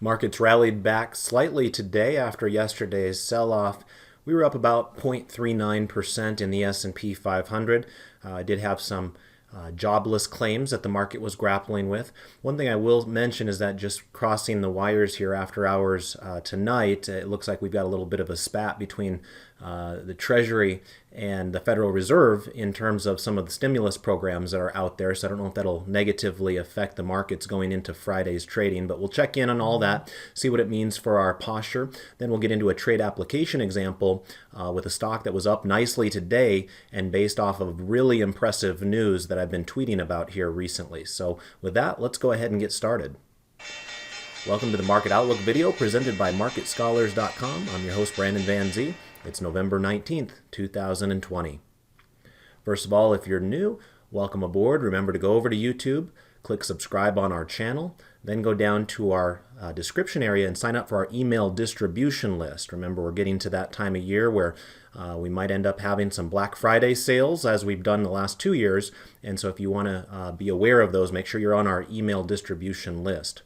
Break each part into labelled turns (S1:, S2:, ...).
S1: Markets rallied back slightly today after yesterday's sell-off. We were up about 0.39% in the S&P 500. I did have some jobless claims that the market was grappling with. One thing I will mention is that just crossing the wires here after hours tonight, it looks like we've got a little bit of a spat between the Treasury and the Federal Reserve in terms of some of the stimulus programs that are out there. So I don't know if that'll negatively affect the markets going into Friday's trading, but we'll check in on all that, see what it means for our posture. Then we'll get into a trade application example with a stock that was up nicely today and based off of really impressive news that I've been tweeting about here recently. So with that, let's go ahead and get started. Welcome to the Market Outlook video presented by MarketScholars.com. I'm your host, Brandon Van Zee. It's November 19th, 2020. First of all, if you're new, welcome aboard. Remember to go over to YouTube, click subscribe on our channel, then go down to our description area and sign up for our email distribution list. Remember, we're getting to that time of year where we might end up having some Black Friday sales as we've done the last 2 years. And so if you want to be aware of those, make sure you're on our email distribution list.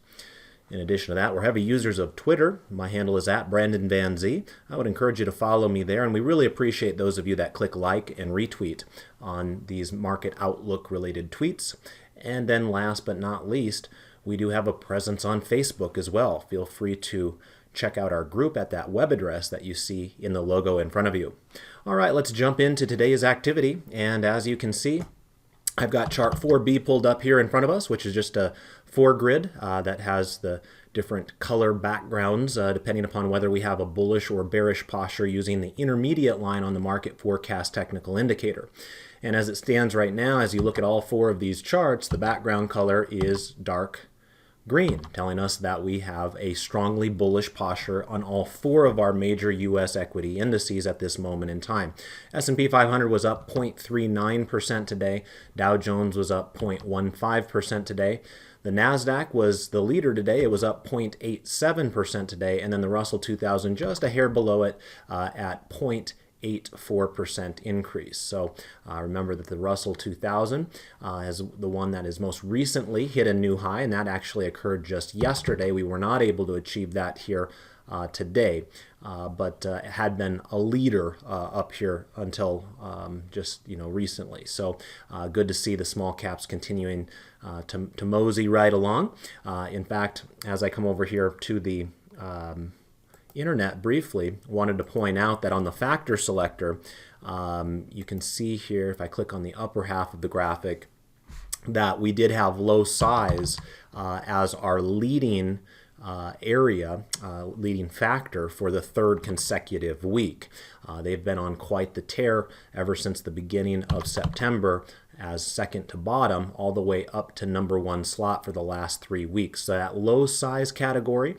S1: In addition to that, we're heavy users of Twitter. My handle is @BrandonVanZ. I would encourage you to follow me there, and we really appreciate those of you that click like and retweet on these market outlook related tweets. And then last but not least, we do have a presence on Facebook as well. Feel free to check out our group at that web address that you see in the logo in front of you. All right, let's jump into today's activity. And as you can see, I've got chart 4B pulled up here in front of us, which is just a 4 grid that has the different color backgrounds depending upon whether we have a bullish or bearish posture using the intermediate line on the market forecast technical indicator. And as it stands right now, as you look at all 4 of these charts, the background color is dark green, telling us that we have a strongly bullish posture on all 4 of our major U.S. equity indices at this moment in time. S&P 500 was up 0.39% today. Dow Jones was up 0.15% today. The NASDAQ was the leader today. It was up 0.87% today. And then the Russell 2000 just a hair below it at 0.84% increase. So remember that the Russell 2000 is the one that has most recently hit a new high, and that actually occurred just yesterday. We were not able to achieve that here today, but it had been a leader up here until just recently. So good to see the small caps continuing to mosey right along. In fact, as I come over here to the internet briefly, wanted to point out that on the factor selector, you can see here, if I click on the upper half of the graphic, that we did have low size as our leading area, leading factor for the 3rd consecutive week. They've been on quite the tear ever since the beginning of September as second to bottom all the way up to number 1 slot for the last 3 weeks. So that low size category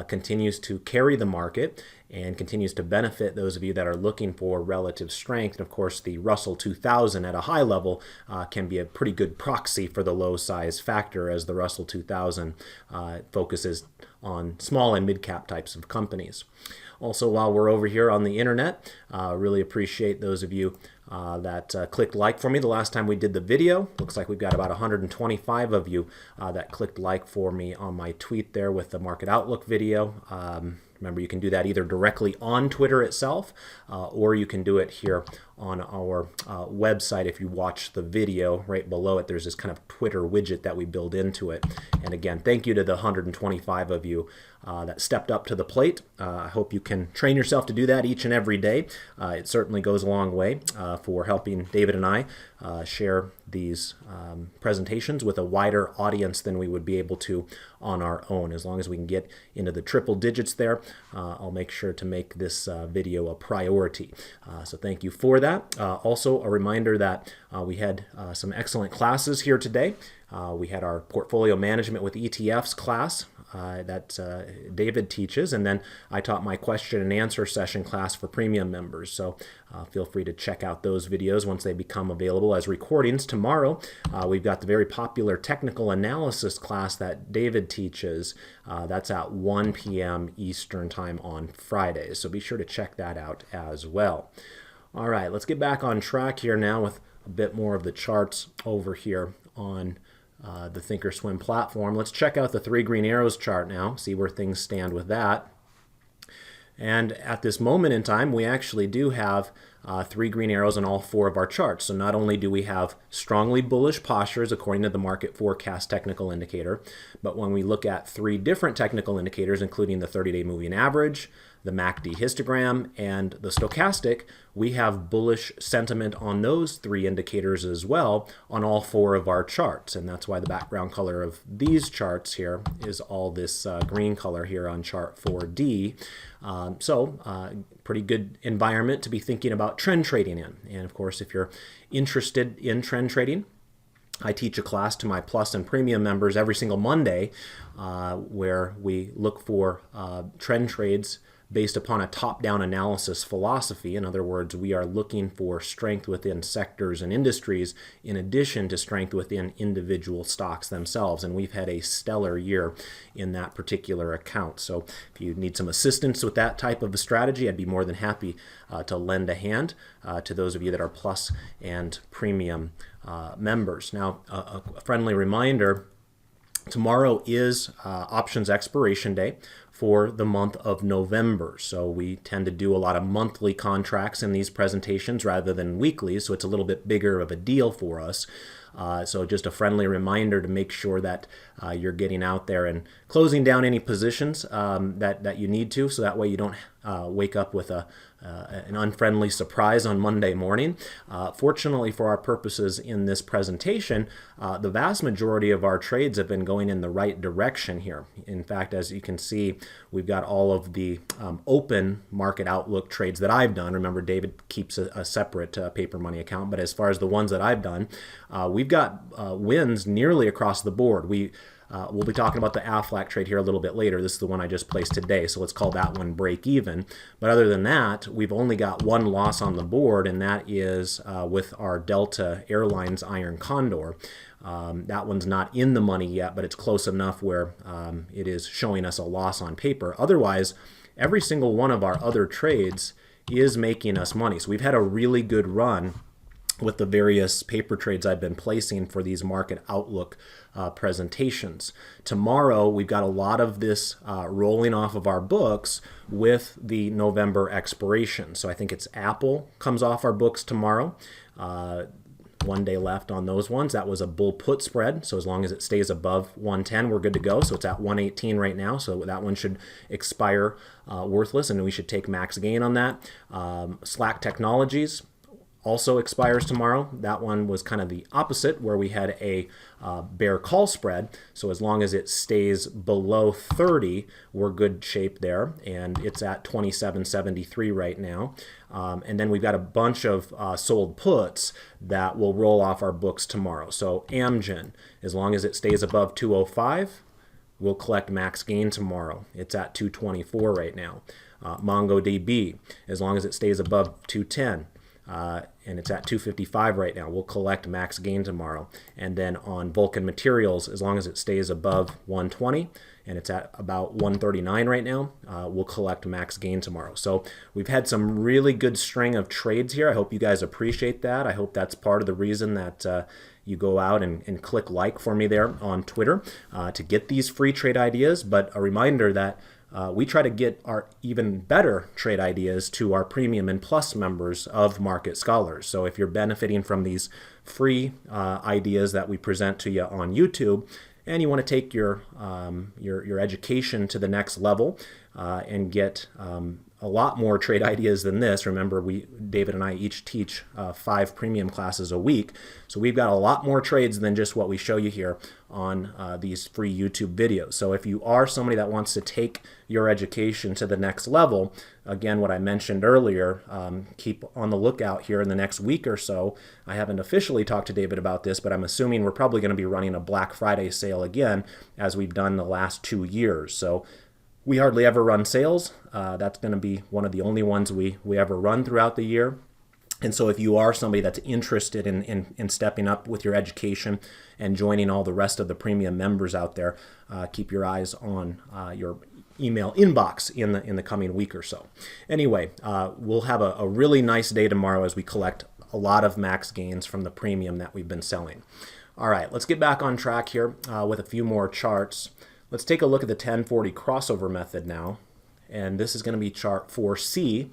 S1: continues to carry the market and continues to benefit those of you that are looking for relative strength. And of course, the Russell 2000 at a high level can be a pretty good proxy for the low size factor, as the Russell 2000 focuses on small and mid-cap types of companies. Also, while we're over here on the internet, really appreciate those of you that clicked like for me the last time we did the video. Looks like we've got about 125 of you that clicked like for me on my tweet there with the Market Outlook video. Remember, you can do that either directly on Twitter itself, or you can do it here on our website. If you watch the video, right below it, there's this kind of Twitter widget that we build into it. And again, thank you to the 125 of you that stepped up to the plate. I hope you can train yourself to do that each and every day. It certainly goes a long way for helping David and I share these presentations with a wider audience than we would be able to on our own. As long as we can get into the triple digits there, I'll make sure to make this video a priority. So thank you for that. Also, a reminder that we had some excellent classes here today. We had our portfolio management with ETFs class that David teaches, and then I taught my question and answer session class for premium members. So feel free to check out those videos once they become available as recordings. Tomorrow we've got the very popular technical analysis class that David teaches. That's at 1 p.m. Eastern time on Fridays, so be sure to check that out as well. All right, let's get back on track here now with a bit more of the charts over here on the Thinkorswim platform. Let's check out the 3 green arrows chart now, see where things stand with that. And at this moment in time, we actually do have 3 green arrows on all 4 of our charts. So not only do we have strongly bullish postures according to the market forecast technical indicator, but when we look at 3 different technical indicators, including the 30-day moving average, the MACD histogram, and the stochastic, we have bullish sentiment on those 3 indicators as well on all 4 of our charts. And that's why the background color of these charts here is all this green color here on chart 4D. Pretty good environment to be thinking about trend trading in. And of course, if you're interested in trend trading, I teach a class to my Plus and Premium members every single Monday where we look for trend trades based upon a top-down analysis philosophy. In other words, we are looking for strength within sectors and industries in addition to strength within individual stocks themselves. And we've had a stellar year in that particular account. So if you need some assistance with that type of a strategy, I'd be more than happy to lend a hand to those of you that are Plus and Premium members. Now, a friendly reminder, tomorrow is options expiration day for the month of November. So we tend to do a lot of monthly contracts in these presentations rather than weekly, so it's a little bit bigger of a deal for us. So just a friendly reminder to make sure that you're getting out there and closing down any positions that you need to, so that way you don't wake up with an unfriendly surprise on Monday morning. Fortunately for our purposes in this presentation, the vast majority of our trades have been going in the right direction here. In fact, as you can see, we've got all of the open market outlook trades that I've done. Remember, David keeps a separate paper money account, but as far as the ones that I've done, we've got wins nearly across the board. We'll be talking about the Aflac trade here a little bit later. This is the one I just placed today, so let's call that one break even. But other than that, we've only got one loss on the board, and that is with our Delta Airlines Iron Condor. That one's not in the money yet, but it's close enough where it is showing us a loss on paper. Otherwise, every single one of our other trades is making us money. So we've had a really good run with the various paper trades I've been placing for these market outlook presentations. Tomorrow, we've got a lot of this rolling off of our books with the November expiration. So I think it's Apple comes off our books tomorrow. 1 day left on those ones. That was a bull put spread, so as long as it stays above 110, we're good to go. So it's at 118 right now, so that one should expire worthless, and we should take max gain on that. Slack Technologies also expires tomorrow. That one was kind of the opposite, where we had a bear call spread. So as long as it stays below 30, we're good shape there. And it's at 27.73 right now. And then we've got a bunch of sold puts that will roll off our books tomorrow. So Amgen, as long as it stays above 205, we'll collect max gain tomorrow. It's at 224 right now. MongoDB, as long as it stays above 210, and it's at 255 right now, we'll collect max gain tomorrow. And then on Vulcan Materials, as long as it stays above 120, and it's at about 139 right now, we'll collect max gain tomorrow. So we've had some really good string of trades here. I hope you guys appreciate that. I hope that's part of the reason that you go out and click like for me there on Twitter to get these free trade ideas. But a reminder that we try to get our even better trade ideas to our Premium and Plus members of Market Scholars. So if you're benefiting from these free ideas that we present to you on YouTube, and you want to take your education to the next level and get a lot more trade ideas than this. Remember, David and I each teach 5 premium classes a week, so we've got a lot more trades than just what we show you here on these free YouTube videos. So if you are somebody that wants to take your education to the next level, again, what I mentioned earlier, keep on the lookout here in the next week or so. I haven't officially talked to David about this, but I'm assuming we're probably going to be running a Black Friday sale again, as we've done the last 2 years. So we hardly ever run sales. That's going to be one of the only ones we ever run throughout the year. And so if you are somebody that's interested in stepping up with your education and joining all the rest of the premium members out there, keep your eyes on your email inbox in the coming week or so. Anyway, we'll have a really nice day tomorrow as we collect a lot of max gains from the premium that we've been selling. All right, let's get back on track here with a few more charts. Let's take a look at the 1040 crossover method now. And this is going to be chart 4C.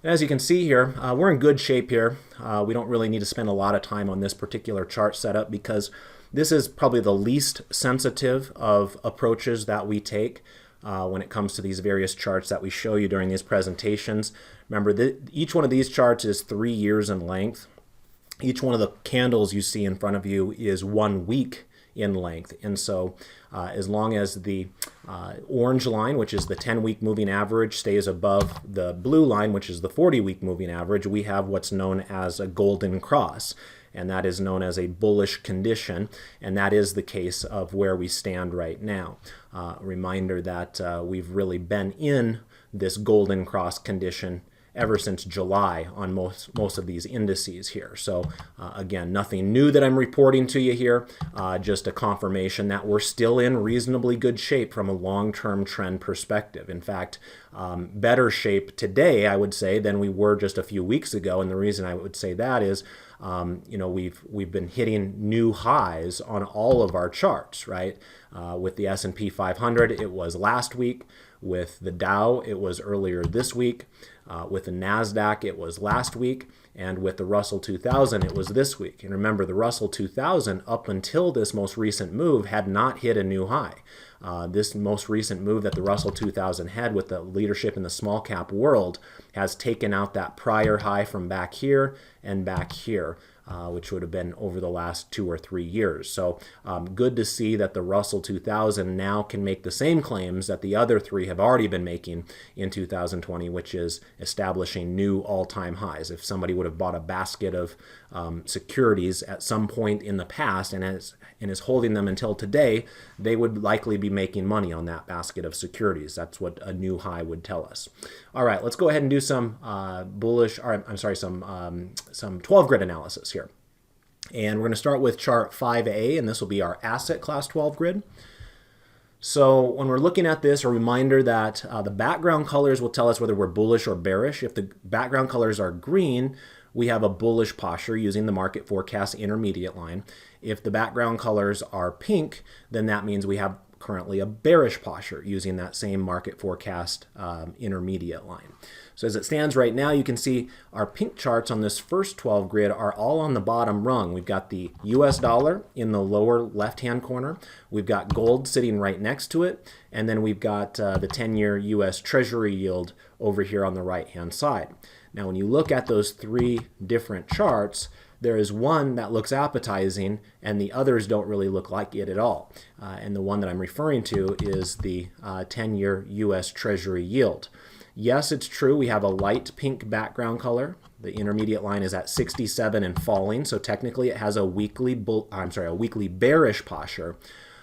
S1: As you can see here, we're in good shape here. We don't really need to spend a lot of time on this particular chart setup because this is probably the least sensitive of approaches that we take when it comes to these various charts that we show you during these presentations. Remember, each one of these charts is 3 years in length. Each one of the candles you see in front of you is 1 week in length. And so as long as the orange line, which is the 10-week moving average, stays above the blue line, which is the 40-week moving average, we have what's known as a golden cross. And that is known as a bullish condition, and that is the case of where we stand right now. A reminder that we've really been in this golden cross condition ever since July on most of these indices here. So again, nothing new that I'm reporting to you here, just a confirmation that we're still in reasonably good shape from a long-term trend perspective. In fact, better shape today, I would say, than we were just a few weeks ago. And the reason I would say that is, we've been hitting new highs on all of our charts, right? With the S&P 500, it was last week. With the Dow, it was earlier this week. With the NASDAQ, it was last week. And with the Russell 2000, it was this week. And remember, the Russell 2000, up until this most recent move, had not hit a new high. This most recent move that the Russell 2000 had with the leadership in the small cap world has taken out that prior high from back here and back here, which would have been over the last 2 or 3 years. So good to see that the Russell 2000 now can make the same claims that the other three have already been making in 2020, which is establishing new all-time highs. If somebody would have bought a basket of securities at some point in the past and is holding them until today, they would likely be making money on that basket of securities. That's what a new high would tell us. All right, let's go ahead and do some some 12 grid analysis here. And we're going to start with chart 5A, and this will be our asset class 12 grid. So when we're looking at this, a reminder that the background colors will tell us whether we're bullish or bearish. If the background colors are green, we have a bullish posture using the market forecast intermediate line. If the background colors are pink, then that means we have currently a bearish posture using that same market forecast intermediate line. So as it stands right now, you can see our pink charts on this first 12 grid are all on the bottom rung. We've got the US dollar in the lower left-hand corner. We've got gold sitting right next to it. And then we've got the 10-year US Treasury yield over here on the right-hand side. Now, when you look at those three different charts, there is one that looks appetizing and the others don't really look like it at all. And the one that I'm referring to is the 10-year US Treasury yield. Yes, it's true, we have a light pink background color. The intermediate line is at 67 and falling, so technically it has a weekly bearish posture.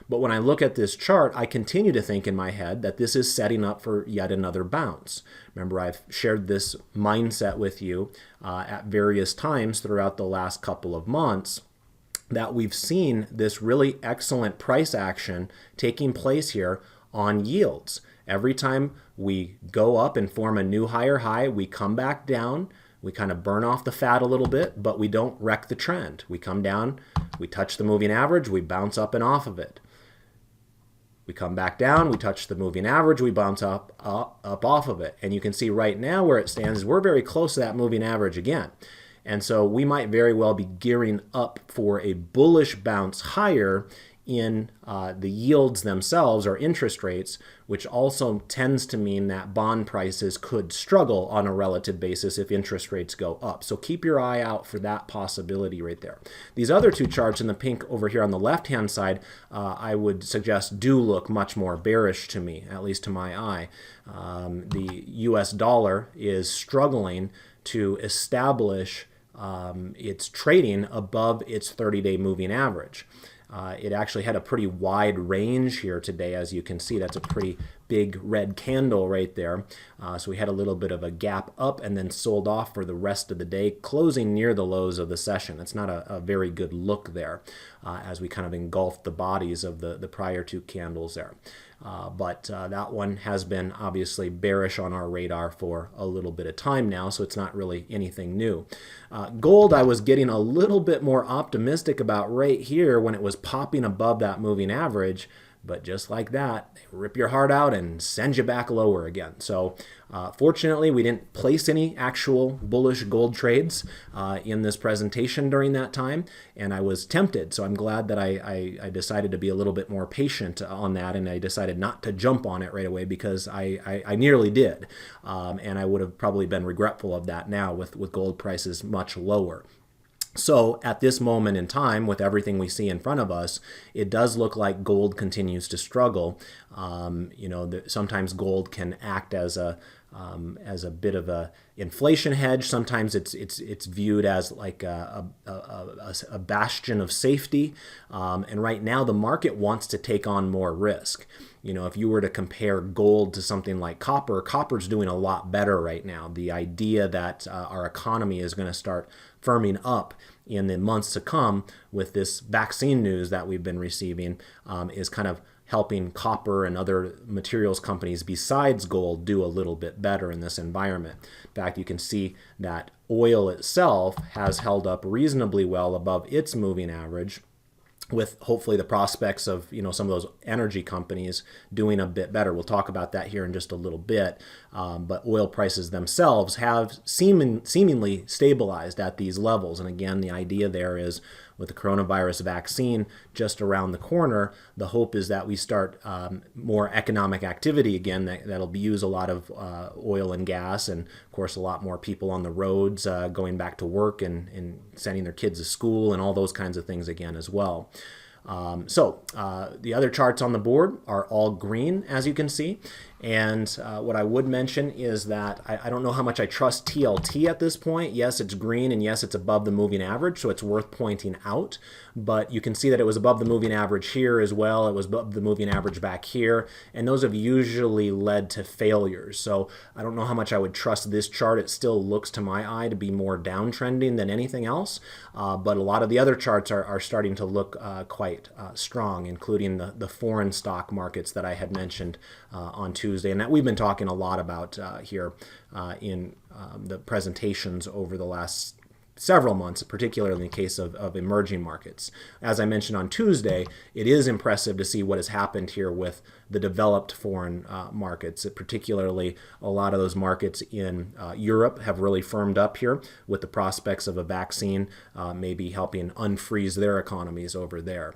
S1: But when I look at this chart, I continue to think in my head that this is setting up for yet another bounce. Remember, I've shared this mindset with you at various times throughout the last couple of months, that we've seen this really excellent price action taking place here on yields. Every time we go up and form a new higher high, we come back down, we kind of burn off the fat a little bit, but we don't wreck the trend. We come down, we touch the moving average, we bounce up and off of it. We come back down, we touch the moving average, we bounce up off of it. And you can see right now where it stands, we're very close to that moving average again. And so we might very well be gearing up for a bullish bounce higher in the yields themselves or interest rates, which also tends to mean that bond prices could struggle on a relative basis if interest rates go up. So keep your eye out for that possibility right there. These other two charts in the pink over here on the left-hand side, I would suggest do look much more bearish to me, at least to my eye. The US dollar is struggling to establish its trading above its 30-day moving average. It actually had a pretty wide range here today, as you can see. That's a pretty big red candle right there. So we had a little bit of a gap up and then sold off for the rest of the day, closing near the lows of the session. That's not a very good look there as we kind of engulfed the bodies of the prior two candles there. But that one has been obviously bearish on our radar for a little bit of time now, so it's not really anything new. Gold, I was getting a little bit more optimistic about right here when it was popping above that moving average. But just like that, they rip your heart out and send you back lower again. So fortunately, we didn't place any actual bullish gold trades in this presentation during that time, and I was tempted. So I'm glad that I decided to be a little bit more patient on that, and I decided not to jump on it right away because I nearly did. And I would have probably been regretful of that now with gold prices much lower. So at this moment in time, with everything we see in front of us, it does look like gold continues to struggle. Sometimes gold can act as a bit of a inflation hedge. Sometimes it's viewed as like a bastion of safety. And right now, the market wants to take on more risk. If you were to compare gold to something like copper, copper's doing a lot better right now. The idea that our economy is going to start firming up in the months to come with this vaccine news that we've been receiving is kind of helping copper and other materials companies besides gold do a little bit better in this environment. In fact, you can see that oil itself has held up reasonably well above its moving average, with hopefully the prospects of some of those energy companies doing a bit better. We'll talk about that here in just a little bit. But oil prices themselves have seemingly stabilized at these levels. And again, the idea there is with the coronavirus vaccine just around the corner, the hope is that we start more economic activity again that'll use a lot of oil and gas, and of course a lot more people on the roads going back to work and sending their kids to school and all those kinds of things again as well. The other charts on the board are all green, as you can see. And what I would mention is that I don't know how much I trust TLT at this point. Yes, it's green, and yes, it's above the moving average, so it's worth pointing out. But you can see that it was above the moving average here as well. It was above the moving average back here, and those have usually led to failures. So I don't know how much I would trust this chart. It still looks to my eye to be more downtrending than anything else. But a lot of the other charts are starting to look quite strong, including the foreign stock markets that I had mentioned on Tuesday, and that we've been talking a lot about here in the presentations over the last several months, particularly in the case of emerging markets. As I mentioned on Tuesday, it is impressive to see what has happened here with the developed foreign markets. Particularly, a lot of those markets in Europe have really firmed up here with the prospects of a vaccine maybe helping unfreeze their economies over there.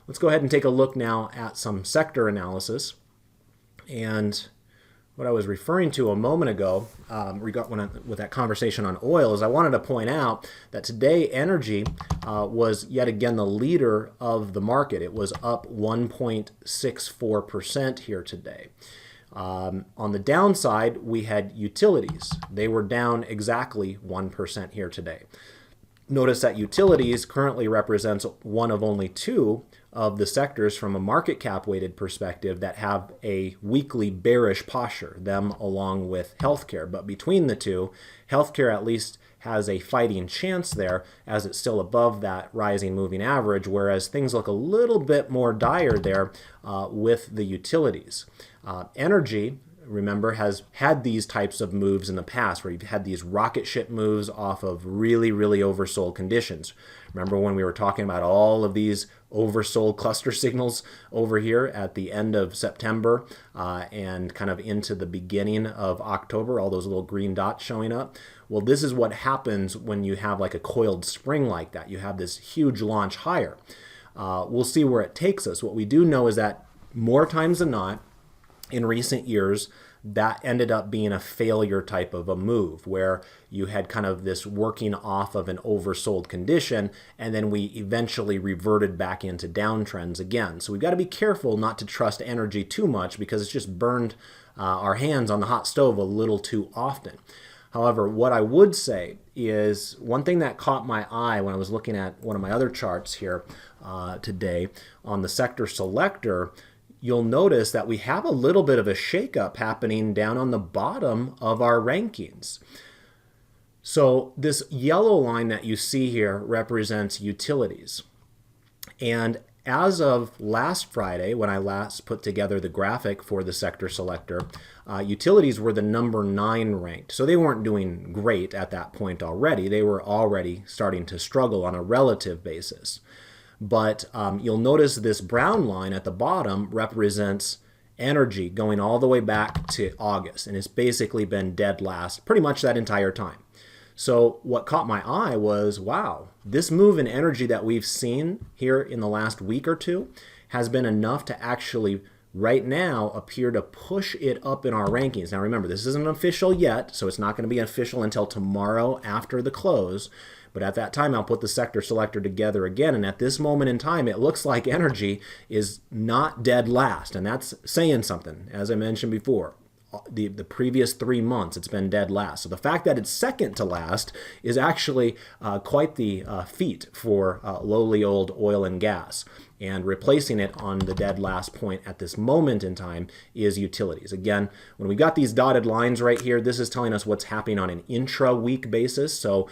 S1: Let's go ahead and take a look now at some sector analysis. And what I was referring to a moment ago with that conversation on oil is I wanted to point out that today energy was yet again the leader of the market. It was up 1.64% here today. On the downside, we had utilities. They were down exactly 1% here today. Notice that utilities currently represents one of only two of the sectors from a market cap weighted perspective that have a weekly bearish posture, them along with healthcare. But between the two, healthcare at least has a fighting chance there as it's still above that rising moving average, whereas things look a little bit more dire there with the utilities. Energy, remember, has had these types of moves in the past where you've had these rocket ship moves off of really, really oversold conditions. Remember when we were talking about all of these oversold cluster signals over here at the end of September and kind of into the beginning of October, all those little green dots showing up? Well, this is what happens when you have like a coiled spring like that. You have this huge launch higher. We'll see where it takes us. What we do know is that more times than not, in recent years, that ended up being a failure type of a move where you had kind of this working off of an oversold condition, and then we eventually reverted back into downtrends again. So we've got to be careful not to trust energy too much because it's just burned our hands on the hot stove a little too often. However, what I would say is one thing that caught my eye when I was looking at one of my other charts here today on the sector selector, you'll notice that we have a little bit of a shakeup happening down on the bottom of our rankings. So this yellow line that you see here represents utilities. And as of last Friday, when I last put together the graphic for the sector selector, utilities were the number 9 ranked. So they weren't doing great at that point already. They were already starting to struggle on a relative basis. But you'll notice this brown line at the bottom represents energy going all the way back to August. And it's basically been dead last pretty much that entire time. So what caught my eye was, wow, this move in energy that we've seen here in the last week or two has been enough to actually right now appear to push it up in our rankings. Now remember, this isn't official yet, so it's not going to be official until tomorrow after the close. But at that time, I'll put the sector selector together again. And at this moment in time, it looks like energy is not dead last. And that's saying something, as I mentioned before. The previous 3 months, it's been dead last. So the fact that it's second to last is actually quite the feat for lowly old oil and gas. And replacing it on the dead last point at this moment in time is utilities. Again, when we've got these dotted lines right here, this is telling us what's happening on an intra-week basis. So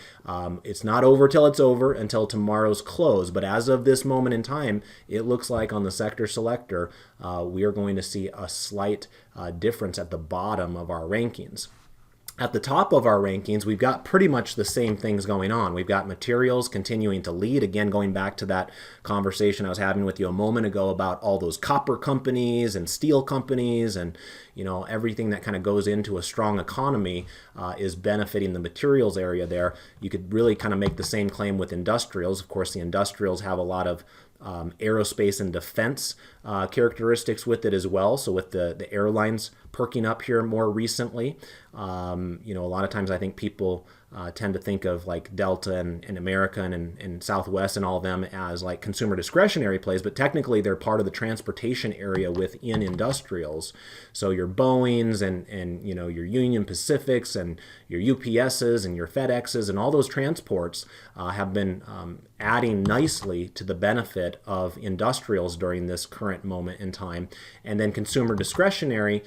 S1: it's not over till it's over until tomorrow's close. But as of this moment in time, it looks like on the sector selector, we are going to see a slight difference at the bottom of our rankings. At the top of our rankings, we've got pretty much the same things going on. We've got materials continuing to lead. Again, going back to that conversation I was having with you a moment ago about all those copper companies and steel companies and everything that kind of goes into a strong economy is benefiting the materials area there. You could really kind of make the same claim with industrials. Of course, the industrials have a lot of aerospace and defense characteristics with it as well. So with the airlines perking up here more recently, a lot of times I think people tend to think of like Delta and American and Southwest and all of them as like consumer discretionary plays, but technically they're part of the transportation area within industrials. So your Boeings and your Union Pacifics and your UPSs and your FedExes and all those transports have been adding nicely to the benefit of industrials during this current moment in time. And then consumer discretionary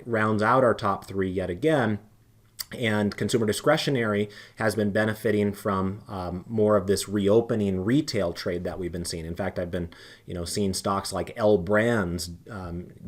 S1: rounds out our top 3 yet again. And consumer discretionary has been benefiting from more of this reopening retail trade that we've been seeing. In fact, I've been, seeing stocks like L Brands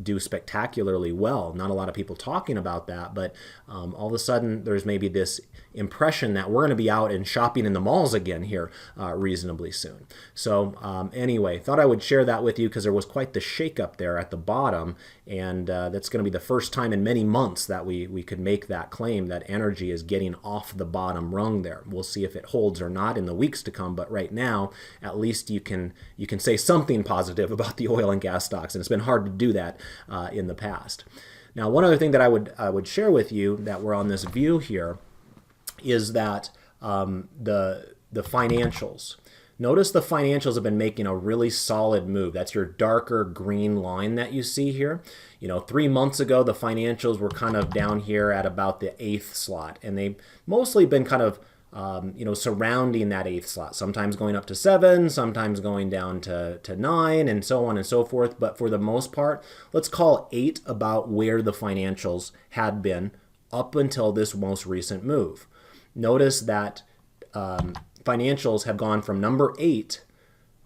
S1: do spectacularly well. Not a lot of people talking about that, but all of a sudden there's maybe this impression that we're going to be out and shopping in the malls again here reasonably soon. So anyway, thought I would share that with you because there was quite the shakeup there at the bottom, and that's going to be the first time in many months that we could make that claim that energy is getting off the bottom rung there. We'll see if it holds or not in the weeks to come, but right now, at least you can say something positive about the oil and gas stocks, and it's been hard to do that in the past. Now, one other thing that I would share with you that we're on this view here is that the financials. Notice the financials have been making a really solid move. That's your darker green line that you see here. 3 months ago, the financials were kind of down here at about the 8th slot, and they've mostly been kind of surrounding that 8th slot, sometimes going up to 7, sometimes going down to 9, and so on and so forth. But for the most part, let's call 8 about where the financials had been up until this most recent move. Notice that financials have gone from number 8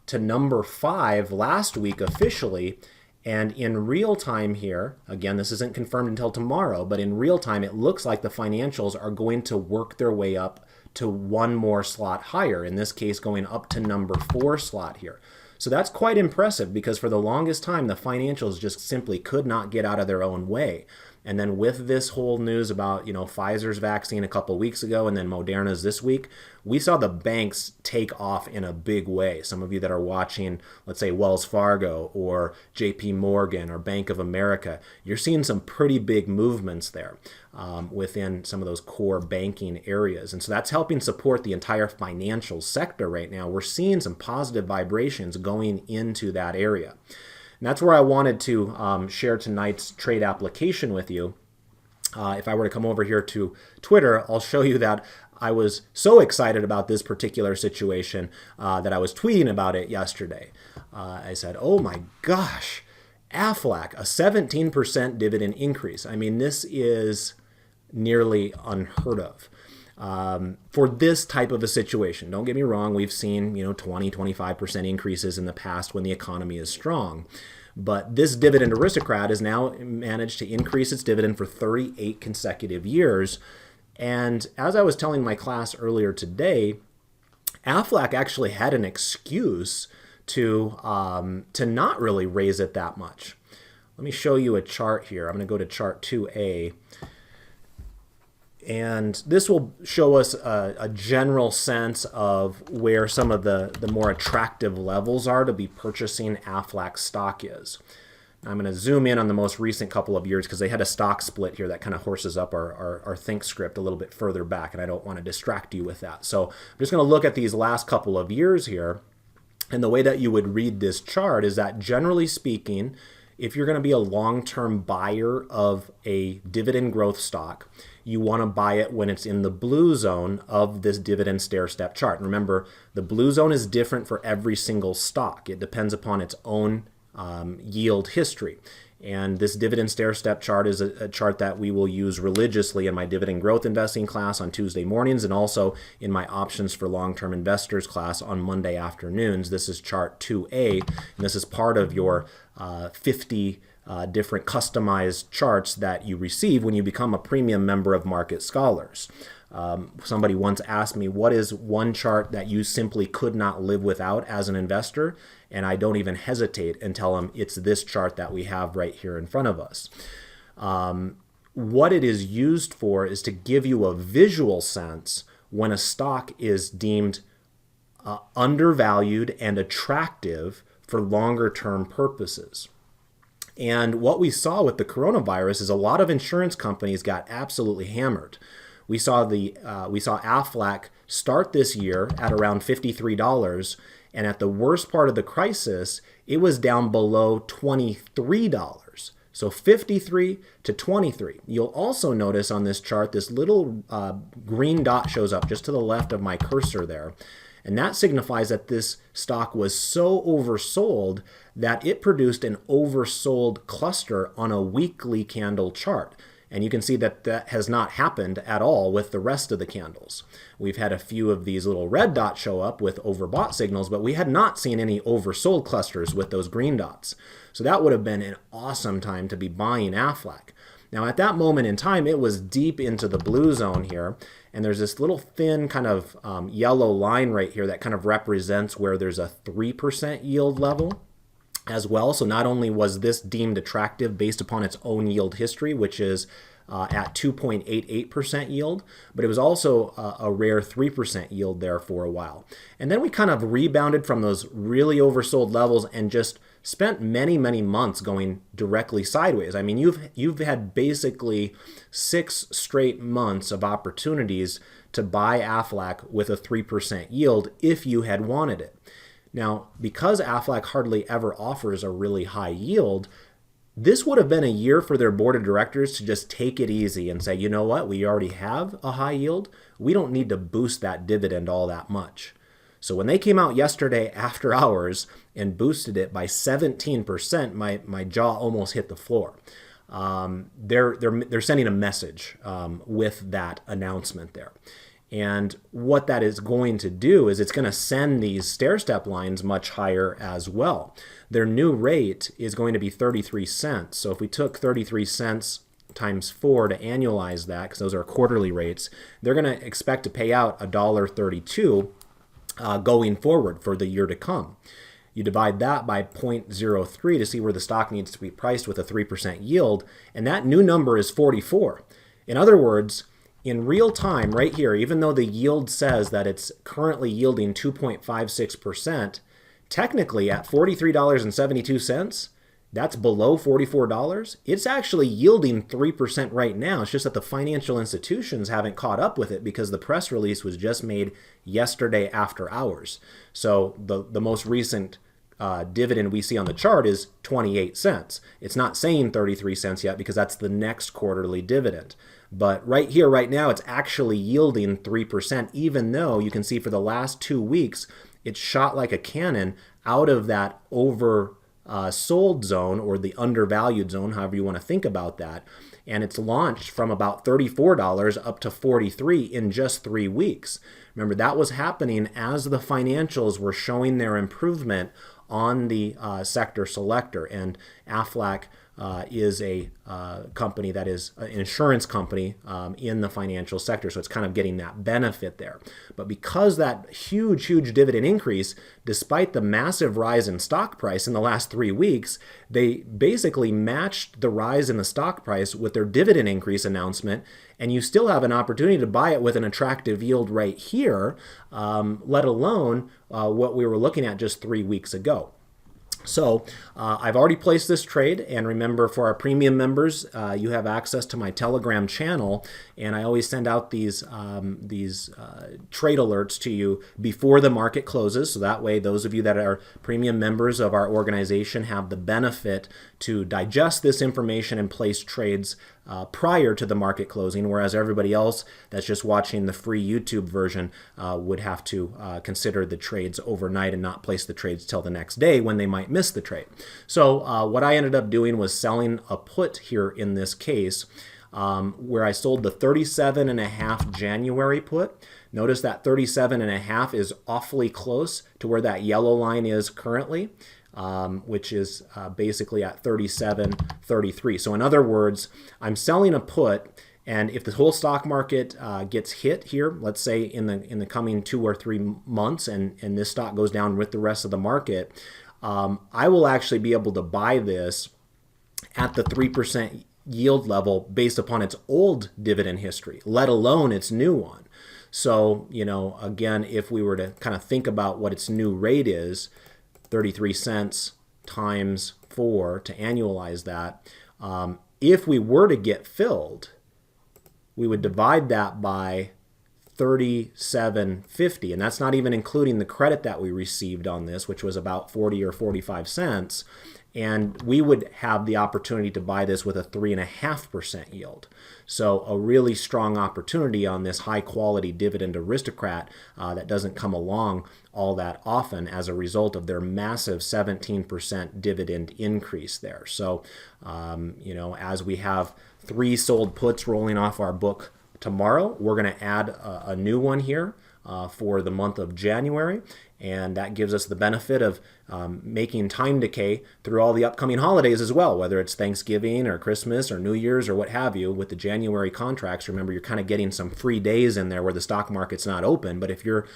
S1: to number 5 last week officially, and in real time here, again, this isn't confirmed until tomorrow, but in real time it looks like the financials are going to work their way up to one more slot higher, in this case going up to number 4 slot here. So that's quite impressive because for the longest time the financials just simply could not get out of their own way. And then with this whole news about, Pfizer's vaccine a couple weeks ago and then Moderna's this week, we saw the banks take off in a big way. Some of you that are watching, let's say Wells Fargo or JP Morgan or Bank of America, you're seeing some pretty big movements there within some of those core banking areas. And so that's helping support the entire financial sector right now. We're seeing some positive vibrations going into that area. And that's where I wanted to share tonight's trade application with you. If I were to come over here to Twitter, I'll show you that I was so excited about this particular situation that I was tweeting about it yesterday. I said, oh my gosh, Aflac, a 17% dividend increase. I mean, this is nearly unheard of. for this type of a situation. Don't get me wrong, we've seen 20-25% increases in the past when the economy is strong. But this dividend aristocrat has now managed to increase its dividend for 38 consecutive years. And as I was telling my class earlier today, Aflac actually had an excuse to not really raise it that much. Let me show you a chart here. I'm going to go to chart 2A. And this will show us a general sense of where some of the more attractive levels are to be purchasing Aflac stock is. I'm going to zoom in on the most recent couple of years because they had a stock split here that kind of horses up our think script a little bit further back, and I don't want to distract you with that. So I'm just going to look at these last couple of years here. And the way that you would read this chart is that, generally speaking, if you're going to be a long-term buyer of a dividend growth stock, you want to buy it when it's in the blue zone of this dividend stair-step chart. And remember, the blue zone is different for every single stock. It depends upon its own yield history. And this dividend stair-step chart is a chart that we will use religiously in my dividend growth investing class on Tuesday mornings, and also in my options for long-term investors class on Monday afternoons. This is chart 2A, and this is part of your 50 different customized charts that you receive when you become a premium member of Market Scholars. Somebody once asked me, what is one chart that you simply could not live without as an investor? And I don't even hesitate and tell them it's this chart that we have right here in front of us. What it is used for is to give you a visual sense when a stock is deemed undervalued and attractive for longer term purposes. And what we saw with the coronavirus is a lot of insurance companies got absolutely hammered. We saw Aflac start this year at around $53, and at the worst part of the crisis, it was down below $23. So 53 to 23. You'll also notice on this chart, this little green dot shows up just to the left of my cursor there. And that signifies that this stock was so oversold that it produced an oversold cluster on a weekly candle chart. And you can see that that has not happened at all with the rest of the candles. We've had a few of these little red dots show up with overbought signals, but we had not seen any oversold clusters with those green dots. So that would have been an awesome time to be buying Aflac. Now at that moment in time, it was deep into the blue zone here, and there's this little thin kind of yellow line right here that kind of represents where there's a 3% yield level as well. So not only was this deemed attractive based upon its own yield history, which is at 2.88% yield, but it was also a rare 3% yield there for a while. And then we kind of rebounded from those really oversold levels and just spent many, many months going directly sideways. I mean, you've had basically 6 straight months of opportunities to buy Aflac with a 3% yield if you had wanted it. Now, because Aflac hardly ever offers a really high yield, this would have been a year for their board of directors to just take it easy and say, you know what, we already have a high yield. We don't need to boost that dividend all that much. So when they came out yesterday after hours and boosted it by 17%, my jaw almost hit the floor. They're sending a message with that announcement there. And what that is going to do is it's going to send these stair-step lines much higher as well. Their new rate is going to be 33 cents. So if we took 33 cents times 4 to annualize that, because those are quarterly rates, they're going to expect to pay out $1.32 going forward for the year to come. You divide that by 0.03 to see where the stock needs to be priced with a 3% yield, and that new number is 44. In other words, in real time right here, even though the yield says that it's currently yielding 2.56%, technically at $43.72, that's below $44. It's actually yielding 3% right now. It's just that the financial institutions haven't caught up with it because the press release was just made yesterday after hours. So the most recent dividend we see on the chart is 28 cents. It's not saying 33 cents yet because that's the next quarterly dividend. But right here, right now, it's actually yielding 3%, even though you can see for the last 2 weeks, it's shot like a cannon out of that oversold zone or the undervalued zone, however you want to think about that. and it's launched from about $34 up to $43 in just 3 weeks. Remember, that was happening as the financials were showing their improvement on the sector selector, and Aflac is a company that is an insurance company in the financial sector, so it's kind of getting that benefit there. But because that huge dividend increase, despite the massive rise in stock price in the last 3 weeks, they basically matched the rise in the stock price with their dividend increase announcement, and you still have an opportunity to buy it with an attractive yield right here, let alone what we were looking at just 3 weeks ago. So I've already placed this trade, and remember, for our premium members, you have access to my Telegram channel, and I always send out these trade alerts to you before the market closes, so that way those of you that are premium members of our organization have the benefit to digest this information and place trades prior to the market closing, whereas everybody else that's just watching the free YouTube version would have to consider the trades overnight and not place the trades till the next day when they might miss the trade. So what I ended up doing was selling a put here in this case, where I sold the 37.5 January put. Notice that 37.5 is awfully close to where that yellow line is currently, which is basically at 37.33. So in other words, I'm selling a put, and if the whole stock market gets hit here, let's say in the coming 2 or 3 months, and this stock goes down with the rest of the market, I will actually be able to buy this at the 3% yield level based upon its old dividend history, let alone its new one. So, again, if we were to kind of think about what its new rate is, 33 cents times 4 to annualize that, if we were to get filled, we would divide that by 37.50, and that's not even including the credit that we received on this, which was about 40 or 45 cents, and we would have the opportunity to buy this with a 3.5% yield. So a really strong opportunity on this high quality dividend aristocrat that doesn't come along all that often as a result of their massive 17% dividend increase there. So as we have 3 sold puts rolling off our book tomorrow, we're going to add a new one here for the month of January, and that gives us the benefit of making time decay through all the upcoming holidays as well, whether it's Thanksgiving or Christmas or New Year's or what have you. With the January contracts, remember, you're kind of getting some free days in there where the stock market's not open, but if you're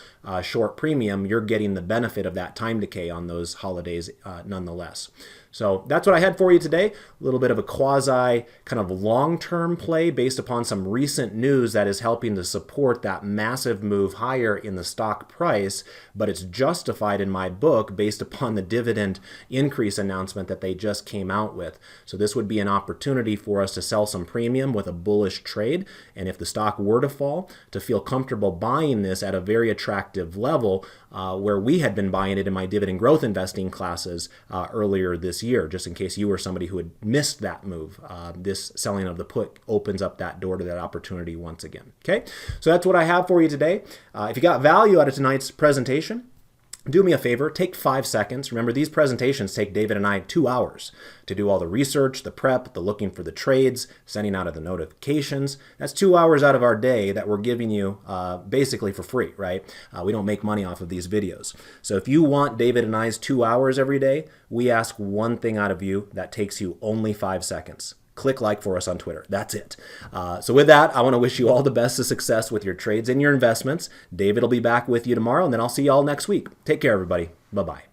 S1: short premium, you're getting the benefit of that time decay on those holidays nonetheless. So that's what I had for you today. A little bit of a quasi kind of long-term play based upon some recent news that is helping to support that massive move higher in the stock price, but it's justified in my book based upon the dividend increase announcement that they just came out with. So this would be an opportunity for us to sell some premium with a bullish trade, and if the stock were to fall, to feel comfortable buying this at a very attractive level where we had been buying it in my dividend growth investing classes earlier this year, just in case you were somebody who had missed that move. This selling of the put opens up that door to that opportunity once again. Okay, so that's what I have for you today. If you got value out of tonight's presentation, do me a favor, take 5 seconds. Remember, these presentations take David and I 2 hours to do all the research, the prep, the looking for the trades, sending out of the notifications. That's 2 hours out of our day that we're giving you basically for free, right? We don't make money off of these videos. So if you want David and I's 2 hours every day, we ask one thing out of you that takes you only 5 seconds. Click like for us on Twitter. That's it. So with that, I want to wish you all the best of success with your trades and your investments. David will be back with you tomorrow, and then I'll see you all next week. Take care, everybody. Bye-bye.